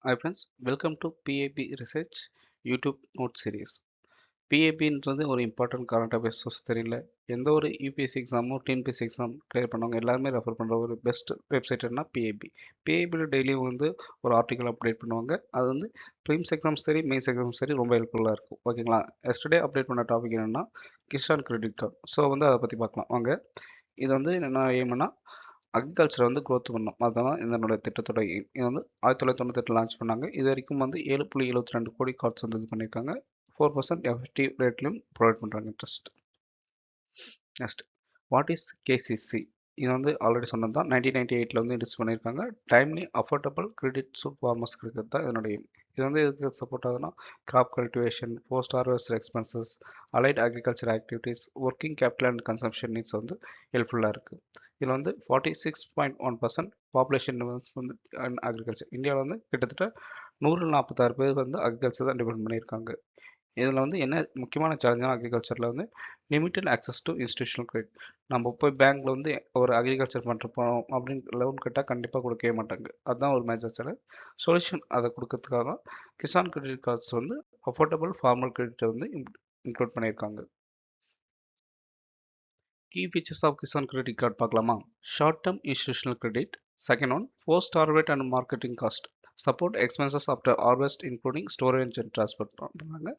Hi friends, welcome to PAB Research YouTube Note Series. PABன்றது ஒரு important current affairs source தெரியல. எந்த ஒரு UPSC எக்ஸாமோ TNPSC exam clear பண்ணவங்க எல்லாருமே ரெஃபர் பண்ணுற ஒரு பெஸ்ட் வெப்சைட்னா PAB. PABல டெய்லியும் ஒரு ஆர்டிக்கல் அப்டேட் பண்ணுவாங்க. அது ப்ரிலிம்ஸ் எக்ஸாம் சரி மெயின்ஸ் எக்ஸாம் சரி ரொம்ப ஹெல்ப்ஃபுல்லாக இருக்கும். ஓகேங்களா? எஸ்டர்டே அப்டேட் பண்ண டாபிக் என்னன்னா கிசான் கிரெடிட் கார்டு. ஸோ அதை பற்றி பார்க்கலாம் வாங்க. இது என்ன எய்ம்னா அக்ரிகல்ச்சரை க்ரோத் பண்ணணும். அதுதான் இதனோட திட்டத்தோட எய்ம். இது 1998 லான்ச் பண்ணாங்க. இது வரைக்கும் 7.72 கோடி கார்ட்ஸ் இது பண்ணியிருக்காங்க. 4% எஃபெக்டிவ் ரேட்லையும் ப்ரொவைட் பண்ணுறாங்க interest. Next, what is KCC? இது ஆல்ரெடி சொன்னது தான். 1998 இன்ட்ரெஸ்ட் பண்ணியிருக்காங்க. Timely affordable credit to farmers இருக்கிறது தான் இதனுடைய எய்ம். இது எதுக்கு சப்போர்ட் ஆகுதுன்னா crop cultivation, post harvest expenses, allied agriculture activities, working capital and consumption needs ஹெல்ப்ஃபுல்லாக இருக்குது. இதில் 46.1% பாப்புலேஷன் அக்ரிகல்ச்சர். இந்தியாவில் கிட்டத்தட்ட 146 பேர் அக்ரிகல்ச்சர் தான் டிபெண்ட் பண்ணியிருக்காங்க. இதில் என்ன முக்கியமான சேலஞ்சான அக்ரிகல்ச்சரில் limited access to institutional credit. நம்ம போய் பேங்க்ல ஒரு அக்ரிகல்ச்சர் பண்ணுற போகிறோம் அப்படின்னு லோன் கேட்டால் கண்டிப்பாக கொடுக்கவே மாட்டாங்க. அதுதான் ஒரு மேஜர் சேலஞ்ச். சொல்யூஷன் அதை கொடுக்கறதுக்காக தான் Kisan credit cards affordable formal கிரெடிட்டை இன்க்ளூட் பண்ணியிருக்காங்க. Key features of Kisan Credit Card பார்க்கலாமா? Short term institutional credit. Second one, post harvest and marketing cost. Support expenses after harvest including storage and transport பண்ணுறாங்க.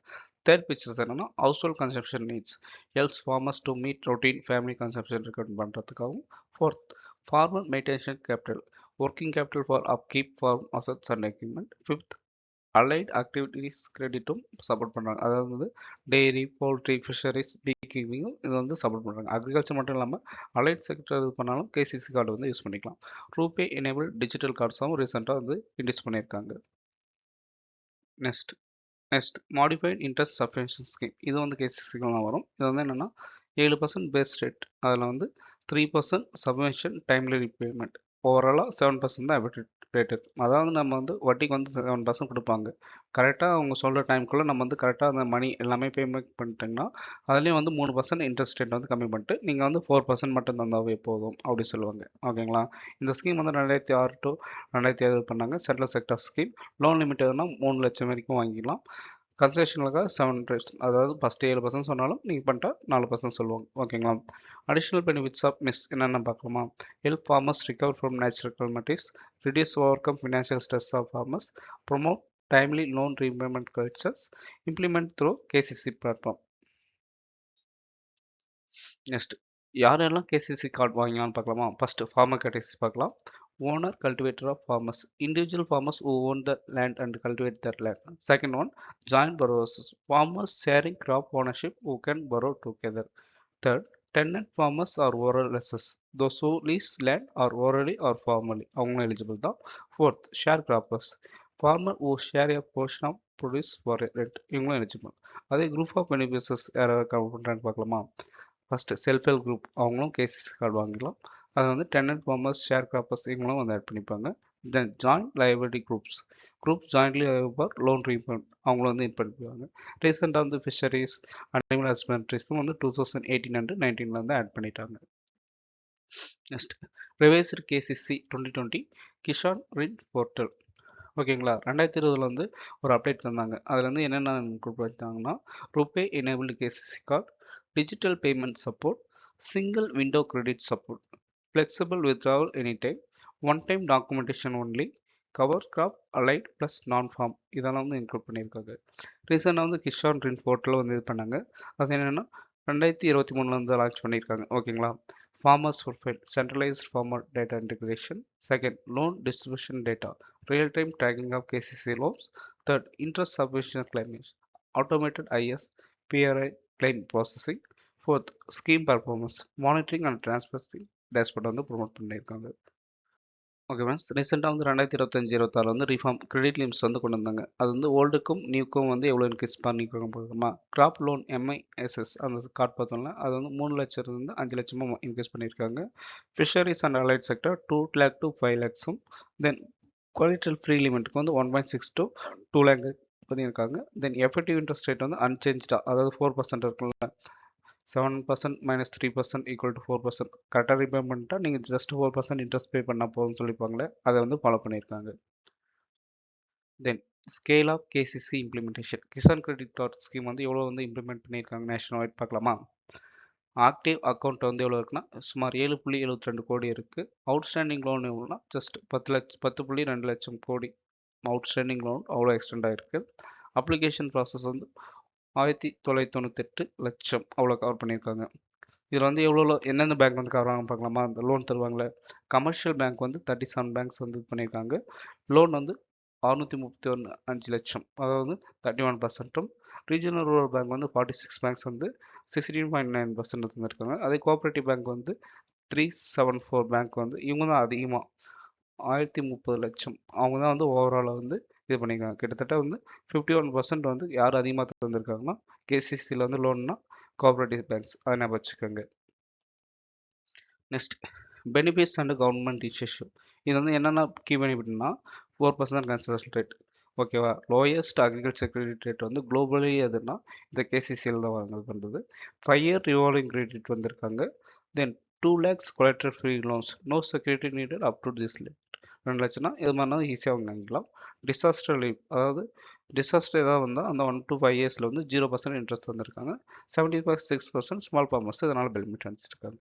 Third features என்னன்னா household consumption needs. Helps farmers to meet routine family consumption requirement பண்ணுறதுக்காகவும். Fourth, farmer maintenance capital. Working capital for upkeep farm assets and equipment. Fifth, allied activities கிரெடிட்டும் support பண்ணுறாங்க. அதாவது dairy, poultry, fisheries, பீக்கீப்பிங்கும் இது support பண்ணுறாங்க. Agriculture மட்டும் இல்லாமல் allied sector இது பண்ணாலும் KCC card use பண்ணிக்கலாம். ரூபே எனேபிள் டிஜிட்டல் கார்ட்ஸும் ரீசெண்டாக இன்ட்ரடியூஸ் பண்ணியிருக்காங்க. Next modified interest subvention scheme. இது கேசிசிக்கெலாம் வரும். இது என்னென்னா 7% பேஸ் ரேட், அதில் 3% சப்வென்ஷன் டைம்லி ரீபேமெண்ட், ஓவராலாக 7% தான் எஃபெக்டிவ் ரேட் இருக்கும். அதாவது நம்ம வட்டிக்கு 7% கொடுப்பாங்க. கரெக்டாக அவங்க சொல்கிற டைமுக்குள்ளே நம்ம கரெக்டாக அந்த மணி எல்லாமே பேமெண்ட் பண்ணிட்டீங்கன்னா அதுலேயும் 3% இன்ட்ரெஸ்ட் ரேட் கம்மி பண்ணிட்டு நீங்கள் 4% மட்டும் தந்தாவே போதும் அப்படி சொல்லுவாங்க. ஓகேங்களா? இந்த ஸ்கீம் 2006 to 2007 பண்ணாங்க. Central sector scheme. Loan limit எதுனா 3 லட்சம் வரைக்கும் வாங்கிக்கலாம். கன்செஷனுக்காக 7%, அதாவது ஃபஸ்ட்டு 7% சொன்னாலும் நீங்கள் பண்ணிட்டா 4% சொல்லுவாங்க. ஓகேங்களா? அடிஷ்னல் பெனிஃபிட்ஸ் ஆஃப் மிஸ் என்னென்ன பார்க்கலாமா? Help farmers recover from natural calamities, reduce overcome financial stress of farmers, promote timely loan repayment cultures, implement through KCC platform. Next, யாரெல்லாம் கேசிசி கார்டு வாங்கினாலும் பார்க்கலாமா? ஃபர்ஸ்ட் ஃபார்மர் கேட்டகரிஸ் பார்க்கலாம். Owner cultivator of farmers, individual farmers who own the land and cultivate that land. Second one, joint borrowers, farmers sharing crop ownership who can borrow together. Third, tenant farmers or oral lessors, those who lease land or orally or formally, அவங்களும் eligible தான். Fourth, share croppers, farmer who share a portion of produce for rent, இவங்களும் eligible. அதே group of beneficiaries யாராவது cover பண்ணுறான்னு பார்க்கலாமா? First self help group, அவங்களும் KCC card வாங்கிக்கலாம். அது டெனன்ட் ஃபார்மர்ஸ், ஷேர் கிராப்பர்ஸ் இவங்களும் ஆட் பண்ணிப்பாங்க. Then joint liability group jointly for loan repayment, அவங்களும் இது பண்ணிப்பாங்க. ரீசெண்டாக ஃபிஷரிஸ், அனிமல் ஹஸ்பண்ட்ரிஸும் 2018 and 19 ஆட் பண்ணிட்டாங்க. Next, revised KCC 2020 Kisan Rin portal. ஓகேங்களா? 2020 ஒரு அப்டேட் தந்தாங்க. அதில் என்னென்ன கொடுத்தாங்கன்னா RuPay enabled KCC card, digital payment support, single window credit support, flexible withdrawal anytime, one time documentation only, cover crop allied plus non-farm, இதெல்லாம் include பண்ணியிருக்காங்க. ரீசெண்டாக கிஷான் ரின் போர்ட்டல் இது பண்ணாங்க. அது என்னென்னா 2023 லான்ச் பண்ணியிருக்காங்க. ஓகேங்களா? Farmers profile, centralised farmer data integration. Second, loan distribution data, real time tracking of KCC loans. Third, interest submission claimings, automated IS PRI claim processing. Fourth, scheme performance monitoring and transparency dashboard promote பண்ணியிருக்காங்க. Okay friends, ரீசெண்டாக 2025-26 reform credit limits கொண்டு வந்தாங்க. அது ஓல்டுக்கும் நியூக்கும் எவ்வளோ increase பண்ணியிருக்காங்க பார்க்கணுமா? Crop loan MISS அந்த card பார்த்தோம்னா அது 3 லட்சத்துலேருந்து 5 லட்சமாக இன்க்ரீஸ் பண்ணியிருக்காங்க. Fisheries and allied sector 2 lakh to 5 lakhs. Then collateral free லிமிட்டுக்கு 1.6 to 2 lakh பண்ணியிருக்காங்க. தென் எஃபெக்டிவ் இன்ட்ரெஸ்ட் ரேட் அன்சேஞ்சாக, அதாவது 4% இருக்குல்ல, 7% minus 3% equal to 4%. கரெக்டாக ரீபே பண்ணிட்டா நீங்கள் ஜஸ்ட் 4% இன்ட்ரெஸ்ட் பே பண்ணால் போதும்னு சொல்லிப்பாங்களே, அதை ஃபாலோ பண்ணியிருக்காங்க. Then scale of KCC implementation. Kisan credit card scheme வந்து எவ்வளோ வந்து இம்ப்ளிமெண்ட் பண்ணியிருக்காங்க நேஷனல் வைட் பார்க்கலாமா? ஆக்டிவ் அக்கௌண்ட் வந்து எவ்வளோ இருக்குன்னா சுமார் 7.72 கோடி இருக்குது. அவுட்ஸ்டாண்டிங் லோன் எவ்வளோனா ஜஸ்ட் 10.2 லட்சம் கோடி அவுட்ஸ்டாண்டிங் லோன் அவ்வளோ எக்ஸ்டெண்ட் ஆகிருக்கு. அப்ளிகேஷன் ப்ராசஸ் வந்து 1998 லட்சம் அவ்வளோ கவர் பண்ணியிருக்காங்க. இதில் வந்து எவ்வளோ எந்தெந்த பேங்க் வந்து கவர் ஆகும் பார்க்கலாமா? அந்த லோன் தருவாங்களே கமர்ஷியல் பேங்க் வந்து 37 பேங்க்ஸ் வந்து இது பண்ணியிருக்காங்க. லோன் வந்து 631.5 லட்சம், அதாவது 31%. ரீஜனல் ரூரல் பேங்க் வந்து 46 பேங்க்ஸ் வந்து 16.9% இருந்திருக்காங்க. அதே கோஆப்ரேட்டிவ் பேங்க் வந்து 374 பேங்க் வந்து இவங்க தான் அதிகமாக 1030 லட்சம் அவங்க தான் வந்து ஓவராலாக வந்து இது பண்ணியிருக்காங்க. கிட்டத்தட்ட வந்து 51% வந்து யார் அதிகமாக தந்திருக்காங்கன்னா கேசிசியில் வந்து லோன்னா கோஆப்ரேட்டிவ் பேங்க்ஸ், அதை ஞாபகம் வச்சுக்கோங்க. Next benefits and government issue. இது வந்து என்னென்ன கீ பெனிஃபிட்னா 4% கன்செஷன் ரேட், ஓகேவா? லோயஸ்ட் அக்ரிகல்ச்சர் கிரெடிட் ரேட் வந்து குளோபலி எதுனா இந்த கேசிசியில் தான் வாங்க பண்ணுறது. 5 இயர் ரிவால்விங் கிரெடிட் வந்திருக்காங்க. தென் 2 lakhs collateral free loans, no security needed up to this limit. 2 லட்சம்னா இது மாதிரினா ஈஸியாக வாங்கிக்கலாம். டிசாஸ்டர் லீவ், அதாவது டிசாஸ்டர் ஏதாவது வந்தால் அந்த 1 to 5 இயர்ஸில் வந்து 0% இன்ட்ரெஸ்ட் வந்திருக்காங்க. 76% ஸ்மால் ஃபார்மர்ஸ் இதனால் பெனிஃபிட் அனுப்பிச்சிருக்காங்க.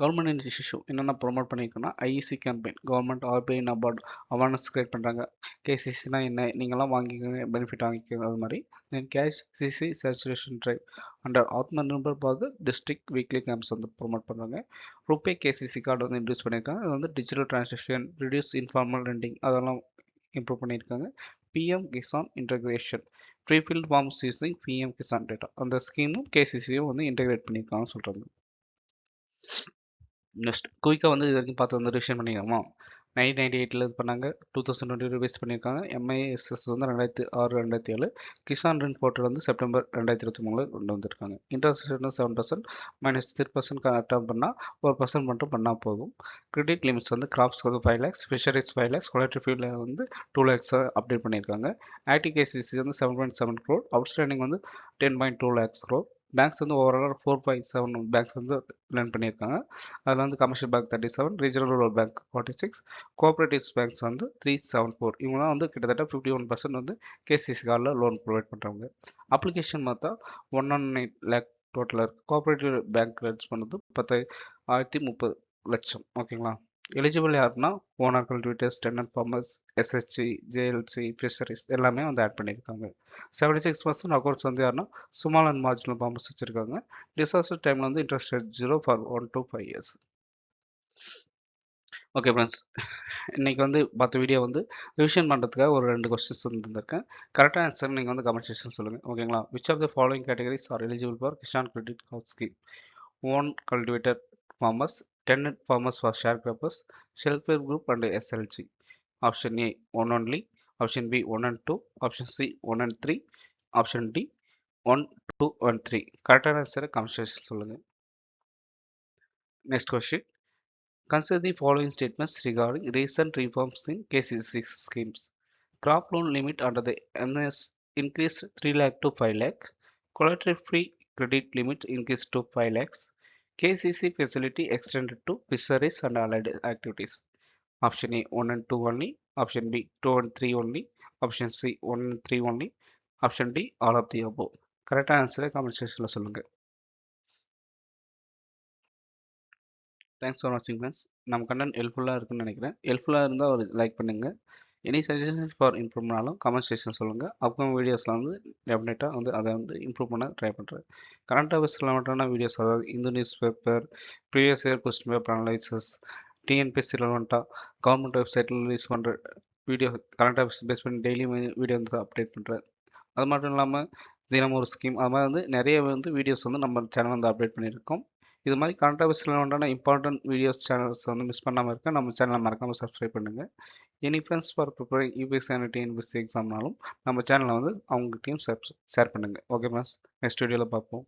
கவர்மெண்ட் இன்ஸ்டியூஷன் என்னென்ன ப்ரொமோட் பண்ணியிருக்குன்னா IEC campaign, government RBI NABARD awareness create பண்ணுறாங்க. கேசிசினா என்ன, நீங்களாம் வாங்கிக்கோங்க, பெனிஃபிட் வாங்கிக்கோங்க, அது மாதிரி. Then cash CC saturation drive under Atma Nirbhar Bharat district weekly camps வந்து ப்ரொமோட் பண்ணுறாங்க. ருபே கேசிசி கார்டு வந்து இன்ட்ரடியூஸ் பண்ணியிருக்காங்க. அது வந்து digital transaction, reduce informal lending அதெல்லாம் இம்ப்ரூவ் பண்ணியிருக்காங்க. PM Kisan integration, prefilled forms using PM Kisan data, அந்த ஸ்கீமும் கேசிசியும் வந்து இன்டகிரேட் பண்ணியிருக்காங்கன்னு சொல்கிறாங்க. நெக்ஸ்ட் குயிக்காக வந்து இது வரைக்கும் பார்த்து வந்து ரிவிஷன் பண்ணிக்கலாமா? 1998 இது பண்ணாங்க, 2020 ரிவைஸ் பண்ணியிருக்காங்க. எம்ஐஎஸ்எஸ் வந்து 2006 2007. கிசான் ரின் போர்ட்டல் வந்து செப்டம்பர் 2023 கொண்டு வந்திருக்காங்க. இன்ட்ரெஸ்ட் ரேட் 7% -3% கரெக்டாக பண்ணால் 1% மட்டும் பண்ணால் போதும். கிரெடிட் லிமிட்ஸ் வந்து கிராப்ஸ்க்கு வந்து 5 lakhs, ஃபிஷரிஸ் 5 lakhs, கொலெக்டிவ் ஃபீல்டில் வந்து 2 lakhs அப்டேட் பண்ணியிருக்காங்க. ஆக்டிவ் கேசிசி வந்து 7.7 crore, அவுட்ஸ்டாண்டிங் வந்து 10.2 lakhs crore. பேங்க்ஸ் வந்து ஓவரால் 4.7 பேங்க்ஸ் வந்து லேர்ன் பண்ணியிருக்காங்க. அதில் வந்து commercial bank 37, regional rural bank 46, cooperatives banks வந்து 374. இவங்கலாம் வந்து கிட்டத்தட்ட 51% வந்து கேசிசி கார்டில் லோன் ப்ரொவைட் பண்ணுறாங்க. அப்ளிகேஷன் பார்த்தா 118 lakh டோட்டலாக இருக்குது. கோஆப்ரேட்டிவ் பேங்க் கிரெடிட்ஸ் பண்ணது 10,030 லட்சம், ஓகேங்களா? எலிஜிபிள் யாருன்னா owner cultivators, tenant farmers, SHG, JLC, fisheries எல்லாமே வந்து ஆட் பண்ணியிருக்காங்க. 76% அக்கௌண்ட்ஸ் வந்து யாருன்னா ஸ்மால் அண்ட் மார்ஜினல் ஃபார்மர்ஸ் வச்சுருக்காங்க. டிசாஸ்டர் டைமில் வந்து interest rate 0 for 1 to 5 years. Okay friends, இன்றைக்கி வந்து பார்த்த வீடியோ வந்து ரிவிஷன் பண்ணுறதுக்காக ஒரு 2 கொஸ்டின்ஸ் வந்துருக்கேன். கரெக்டாக ஆன்சர் நீங்கள் வந்து கமெண்ட் செக்ஷன் சொல்லுங்கள், ஓகேங்களா? Which of the following categories are eligible for Kisan credit card scheme? Own cultivator farmers, tenant farmers for sharecroppers, self-help group and SLG. Option A 1 only, option B 1 and 2, option C 1 and 3, option D 1, 2 and 3. கரெக்டான ஆன்சரை comment section சொல்லுங்க. Next question. Consider the following statements regarding recent reforms in KCC schemes. Crop loan limit under the NS increased 3 lakh to 5 lakh. Collateral free credit limit increased to 5 lakhs. KCC facility extended to fisheries and allied activities. Option A 1 and 2 only, option B 2 and 3 only, option C 1 and 3 only, option D all of the above. கரெக்டான ஆன்சரை comment செக்ஷனில் சொல்லுங்கள். Thanks for வாட்சிங் friends. நம்ம content ஹெல்ப்ஃபுல்லாக இருக்குன்னு நினைக்கிறேன். ஹெல்ப்ஃபுல்லாக இருந்தால் ஒரு லைக் பண்ணுங்கள். எனி சஜஷன்ஸ் ஃபார் இம்ப்ரூவ்னாலும் கமெண்ட் செக்ஷன் சொல்லுங்கள். அப்கமிங் வீடியோஸில் வந்து டெஃபினட்டாக வந்து அதை வந்து இம்ப்ரூவ் பண்ண ட்ரை பண்ணுறேன். கரண்ட் அஃபேர்ஸ் ரிலவெண்ட்டான வீடியோஸ், அதாவது Hindu news paper, previous year question paper analysis, TNPSC ரிலவெண்ட்டாக கவர்மெண்ட் வெப்சைட்டில் ரிலீஸ் பண்ணுற வீடியோ, கரண்ட் அஃபேர்ஸ் பேஸ் பண்ணி டெய்லி வீடியோ வந்து அப்டேட் பண்ணுறேன். அது மட்டும் இல்லாமல் தினமும் ஒரு ஸ்கீம், அது மாதிரி வந்து நிறைய வந்து வீடியோஸ் வந்து நம்ம சேனல் வந்து அப்டேட் பண்ணியிருக்கோம். இது மாதிரி கரண்ட் அஃபேர்ஸ் ரிலவெண்ட்டான இம்பார்ட்டன்ட் வீடியோஸ் சேனல்ஸ் வந்து மிஸ் பண்ணாமல் இருக்க நம்ம சேனலை மறக்காமல் சப்ஸ்கிரைப் பண்ணுங்கள். Any friends for preparing UPSC and TNPSC எக்ஸாம்னாலும் நம்ம சேனலை வந்து அவங்ககிட்டையும் ஷேர் பண்ணுங்கள். ஓகே ஃப்ரெண்ட்ஸ், நெக்ஸ்ட் வீடியோவில் பார்ப்போம்.